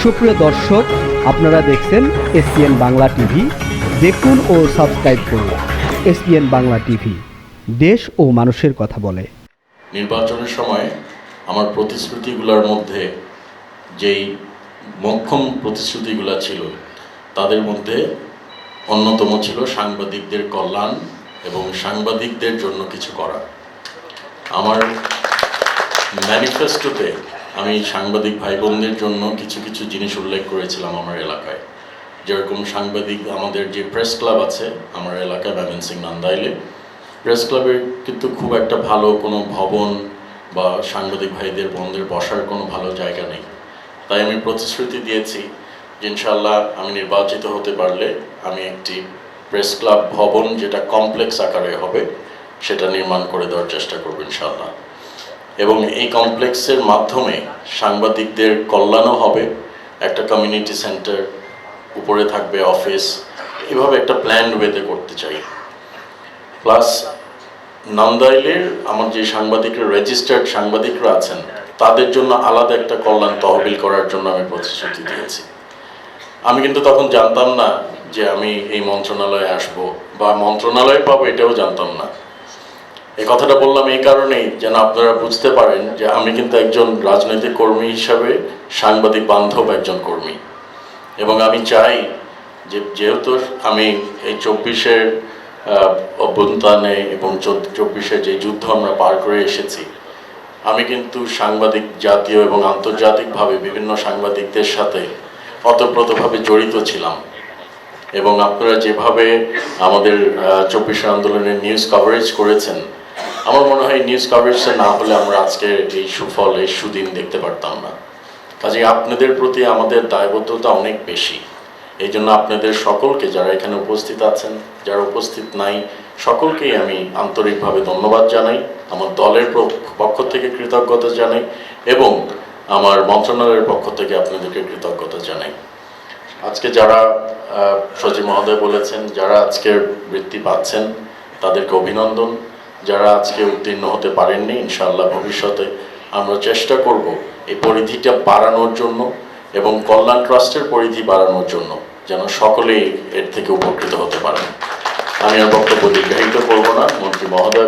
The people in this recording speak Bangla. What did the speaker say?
সুপ্রিয় দর্শক, আপনারা দেখছেন এসপিএন বাংলা টিভি। দেখুন ও সাবস্ক্রাইব করুন এসপিএন বাংলা টিভি, দেশ ও মানুষের কথা বলে। নির্বাচনের সময় আমার প্রতিশ্রুতিগুলোর মধ্যে যেই মোক্ষম প্রতিশ্রুতিগুলো ছিল তাদের মধ্যে অন্যতম ছিল সাংবাদিকদের কল্যাণ এবং সাংবাদিকদের জন্য কিছু করা। আমার ম্যানিফেস্টোতে আমি সাংবাদিক ভাই বোনদের জন্য কিছু কিছু জিনিস উল্লেখ করেছিলাম আমার এলাকায়। যেরকম সাংবাদিক, আমাদের যে প্রেস ক্লাব আছে আমার এলাকায় ময়মনসিংহ নান্দাইলে, প্রেস ক্লাবের কিন্তু খুব একটা ভালো কোনো ভবন বা সাংবাদিক ভাইদের বোনদের বসার কোনো ভালো জায়গা নেই। তাই আমি প্রতিশ্রুতি দিয়েছি যে ইনশাআল্লাহ আমি নির্বাচিত হতে পারলে আমি একটি প্রেস ক্লাব ভবন, যেটা কমপ্লেক্স আকারে হবে, সেটা নির্মাণ করে দেওয়ার চেষ্টা করব ইনশাআল্লাহ। এবং এই কমপ্লেক্সের মাধ্যমে সাংবাদিকদের কল্যাণও হবে, একটা কমিউনিটি সেন্টার, উপরে থাকবে অফিস, এভাবে একটা প্ল্যান ওয়েতে করতে চাই। প্লাস নান্দাইলের আমার যে সাংবাদিকরা, রেজিস্টার্ড সাংবাদিকরা আছেন, তাদের জন্য আলাদা একটা কল্যাণ তহবিল করার জন্য আমি প্রতিশ্রুতি দিয়েছি। আমি কিন্তু তখন জানতাম না যে আমি এই মন্ত্রণালয়ে আসব বা মন্ত্রণালয়ে পাবো, এটাও জানতাম না। এই কথাটা বললাম এই কারণেই যেন আপনারা বুঝতে পারেন যে আমি কিন্তু একজন রাজনৈতিক কর্মী হিসাবে সাংবাদিক বান্ধব একজন কর্মী। এবং আমি চাই যে যেহেতু আমি এই 24-এর অভ্যুত্থানে এবং 24-এর যে যুদ্ধ আমরা পার করে এসেছি, আমি কিন্তু সাংবাদিক জাতীয় এবং আন্তর্জাতিকভাবে বিভিন্ন সাংবাদিকদের সাথে ওতপ্রোতভাবে জড়িত ছিলাম। এবং আপনারা যেভাবে আমাদের 24 আন্দোলনের নিউজ কভারেজ করেছেন, আমার মনে হয় নিউজ কভারেজটা না হলে আমরা আজকে এই সুফল, এই সুদিন দেখতে পারতাম না। কাজেই আপনাদের প্রতি আমাদের দায়বদ্ধতা অনেক বেশি। এই জন্য আপনাদের সকলকে, যারা এখানে উপস্থিত আছেন, যারা উপস্থিত নাই, সকলকেই আমি আন্তরিকভাবে ধন্যবাদ জানাই, আমার দলের পক্ষ থেকে কৃতজ্ঞতা জানাই এবং আমার মন্ত্রণালয়ের পক্ষ থেকে আপনাদেরকে কৃতজ্ঞতা জানাই। আজকে যারা সচিব মহোদয় বলেছেন, যারা আজকে বৃত্তি পাচ্ছেন তাদেরকে অভিনন্দন। যারা আজকে উত্তীর্ণ হতে পারেননি, ইনশাআল্লাহ ভবিষ্যতে আমরা চেষ্টা করব এই পরিধিটা বাড়ানোর জন্য এবং কল্যাণ ট্রাস্টের পরিধি বাড়ানোর জন্য, যেন সকলেই এর থেকে উপকৃত হতে পারেন। আমি আর বক্তব্য দীর্ঘায়িত করব না। মন্ত্রী মহোদয়